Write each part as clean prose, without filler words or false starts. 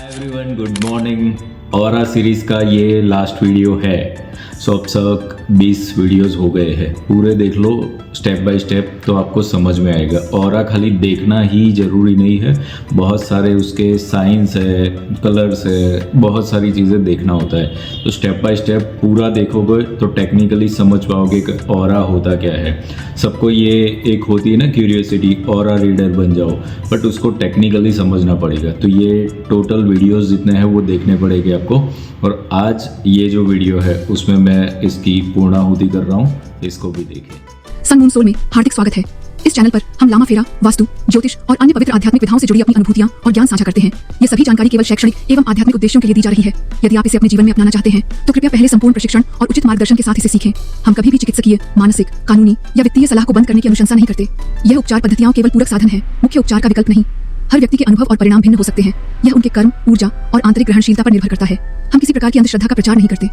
Everyone good morning. Aura series का ये last video है। सो अब तक 20 वीडियोस हो गए हैं, पूरे देख लो स्टेप बाय स्टेप तो आपको समझ में आएगा। ऑरा खाली देखना ही ज़रूरी नहीं है, बहुत सारे उसके साइंस है, कलर्स है, बहुत सारी चीज़ें देखना होता है। तो स्टेप बाय स्टेप पूरा देखोगे तो टेक्निकली समझ पाओगे कि ऑरा होता क्या है। सबको ये एक होती है ना क्यूरियोसिटी, ऑरा रीडर बन जाओ, बट उसको टेक्निकली समझना पड़ेगा। तो ये टोटल वीडियोस जितने हैं वो देखने पड़ेंगे आपको। और आज ये जो वीडियो है उसमें मैं इसकी पूर्णाहुति कर रहा हूँ, इसको भी देखें। सन मून सोल में हार्दिक स्वागत है। इस चैनल पर हम लामा फेरा, वास्तु, ज्योतिष और अन्य पवित्र आध्यात्मिक विधाओं से जुड़ी अपनी अनुभूतियां और ज्ञान साझा करते हैं। ये सभी जानकारी केवल शैक्षणिक एवं आध्यात्मिक उद्देश्यों के लिए दी जा रही है। यदि आप इसे अपने जीवन में अपनाना चाहते हैं तो कृपया पहले संपूर्ण प्रशिक्षण और उचित मार्गदर्शन के साथ इसे सीखें। हम कभी भी चिकित्सकीय, मानसिक, कानूनी या वित्तीय सलाह को बंद करने की अनुशंसा नहीं करते। यह उपचार पद्धतियां केवल पूरक साधन है, मुख्य उपचार का विकल्प नहीं। हर व्यक्ति के अनुभव और परिणाम भिन्न हो सकते हैं। यह उनके कर्म, ऊर्जा और आंतरिक ग्रहणशीलता पर निर्भर करता है। हम किसी प्रकार की अंधश्रद्धा का प्रचार नहीं करते।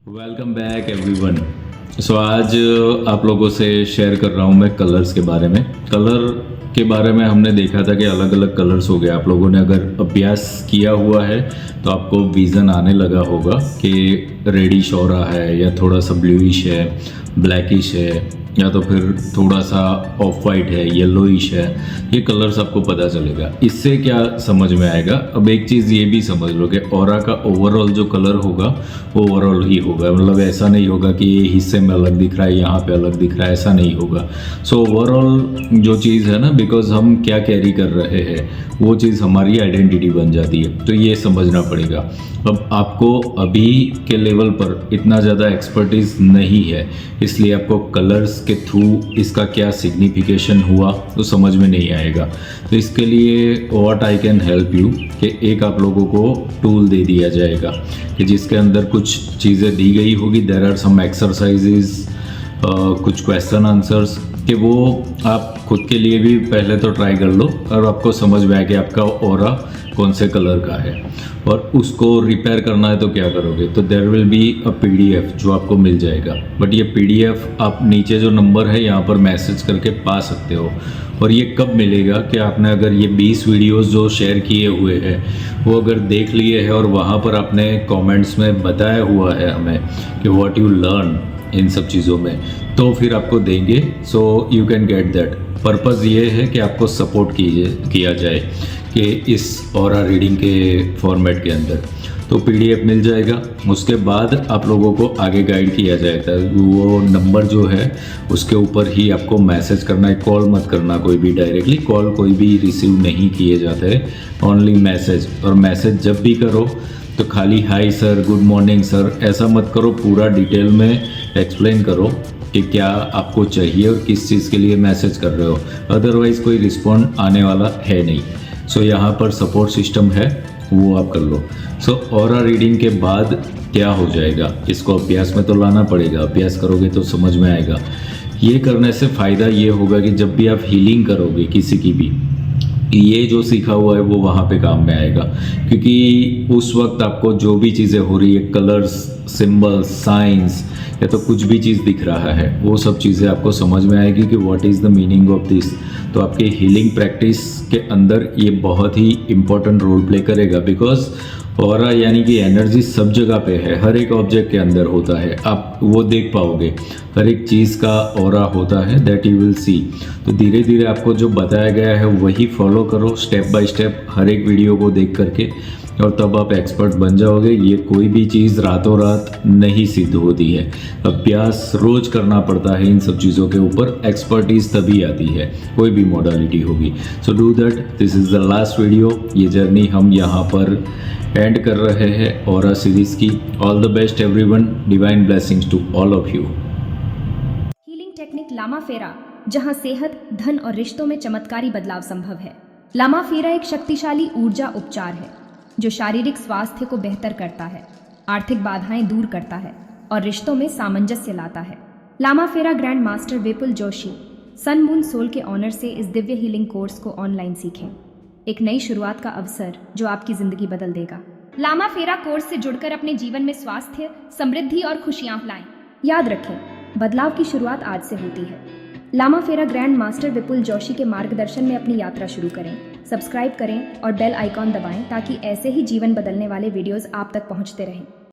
Welcome back everyone. सो आज आप लोगों से शेयर कर रहा हूँ मैं कलर्स के बारे में। कलर के बारे में हमने देखा था कि अलग अलग कलर्स हो गए। आप लोगों ने अगर अभ्यास किया हुआ है तो आपको विज़न आने लगा होगा कि रेडिश हो रहा है या थोड़ा सा ब्लूइश है, ब्लैकिश है, या तो फिर थोड़ा सा ऑफ वाइट है, येलोइश है। ये कलर्स आपको पता चलेगा। इससे क्या समझ में आएगा, अब एक चीज़ ये भी समझ लो कि ऑरा का ओवरऑल जो कलर होगा वो ओवरऑल ही होगा। मतलब ऐसा नहीं होगा कि ये हिस्से में अलग दिख रहा है, यहाँ पे अलग दिख रहा है, ऐसा नहीं होगा। सो ओवरऑल जो चीज़ है ना, बिकॉज हम क्या कैरी कर रहे हैं वो चीज़ हमारी आइडेंटिटी बन जाती है। तो ये समझना पड़ेगा। अब आपको अभी के लेवल पर इतना ज़्यादा एक्सपर्टीज नहीं है, इसलिए आपको कलर्स के थ्रू इसका क्या सिग्निफिकेशन हुआ तो समझ में नहीं आएगा। तो इसके लिए what I can help you कि एक आप लोगों को टूल दे दिया जाएगा कि जिसके अंदर कुछ चीज़ें दी गई होगी। देयर आर सम एक्सरसाइजेज, कुछ क्वेश्चन आंसर्स कि वो आप खुद के लिए भी पहले तो ट्राई कर लो और आपको समझ में आए कि आपका ऑरा कौन से कलर का है। और उसको रिपेयर करना है तो क्या करोगे, तो there will be a PDF जो आपको मिल जाएगा। बट ये PDF आप नीचे जो नंबर है यहाँ पर मैसेज करके पा सकते हो। और ये कब मिलेगा कि आपने अगर ये 20 वीडियोस जो शेयर किए हुए हैं वो अगर देख लिए हैं और वहाँ पर आपने कमेंट्स में बताया हुआ है हमें कि व्हाट यू लर्न इन सब चीज़ों में, तो फिर आपको देंगे। So you can get that. Purpose ये है कि आपको सपोर्ट किया जाए कि इस ऑरा रीडिंग के फॉर्मेट के अंदर तो PDF मिल जाएगा। उसके बाद आप लोगों को आगे गाइड किया जाएगा। वो नंबर जो है उसके ऊपर ही आपको मैसेज करना है, कॉल मत करना कोई भी। डायरेक्टली कॉल कोई भी रिसीव नहीं किए जाते हैं, ओनली मैसेज। और मैसेज जब भी करो तो खाली hi sir, good morning sir ऐसा मत करो, पूरा डिटेल में एक्सप्लेन करो कि क्या आपको चाहिए और किस चीज़ के लिए मैसेज कर रहे हो। अदरवाइज़ कोई रिस्पॉन्ड आने वाला है नहीं। सो यहाँ पर सपोर्ट सिस्टम है, वो आप कर लो। सो ऑरा रीडिंग के बाद क्या हो जाएगा, इसको अभ्यास में तो लाना पड़ेगा। अभ्यास करोगे तो समझ में आएगा। ये करने से फ़ायदा ये होगा कि जब भी आप हीलिंग करोगे किसी की भी, ये जो सीखा हुआ है वो वहाँ पे काम में आएगा। क्योंकि उस वक्त आपको जो भी चीज़ें हो रही है, कलर्स, सिंबल्स, साइंस या तो कुछ भी चीज़ दिख रहा है, वो सब चीज़ें आपको समझ में आएगी कि what is the meaning of this. तो आपके हीलिंग प्रैक्टिस के अंदर ये बहुत ही इम्पोर्टेंट रोल प्ले करेगा। बिकॉज ऑरा यानी कि एनर्जी सब जगह पे है, हर एक ऑब्जेक्ट के अंदर होता है। आप वो देख पाओगे, हर एक चीज़ का ऑरा होता है, दैट यू विल सी। तो धीरे धीरे आपको जो बताया गया है वही फॉलो करो, स्टेप बाय स्टेप, हर एक वीडियो को देख करके, और तब आप एक्सपर्ट बन जाओगे। ये कोई भी चीज़ रातों रात नहीं सिद्ध होती है, अभ्यास रोज करना पड़ता है इन सब चीज़ों के ऊपर। एक्सपर्टीज तभी आती है, कोई भी मॉडलिटी होगी। So do that. This is the last video. ये जर्नी हम यहाँ पर एंड कर रहे हैं ऑरा सीरीज़ की। All the best everyone, divine blessings to all of you. Healing technique Lama Fera, जहां सेहत, धन और रिश्तों में चमत्कारी बदलाव संभव है। लामा फेरा एक शक्तिशाली ऊर्जा उपचार है जो शारीरिक स्वास्थ्य को बेहतर करता है, आर्थिक बाधाएं दूर करता है और रिश्तों में सामंजस्य लाता है। लामा फेरा ग्रैंड मास्टर विपुल जोशी सन मून सोल के ऑनर से इस दिव्य हीलिंग कोर्स को ऑनलाइन सीखें। एक नई शुरुआत का अवसर जो आपकी जिंदगी बदल देगा। लामा फेरा कोर्स से जुड़कर अपने जीवन में स्वास्थ्य, समृद्धि और खुशियां लाएं। याद रखें, बदलाव की शुरुआत आज से होती है। लामा फेरा ग्रैंड मास्टर विपुल जोशी के मार्गदर्शन में अपनी यात्रा शुरू करें। सब्सक्राइब करें और बेल आइकॉन दबाएं ताकि ऐसे ही जीवन बदलने वाले वीडियोस आप तक पहुंचते रहें।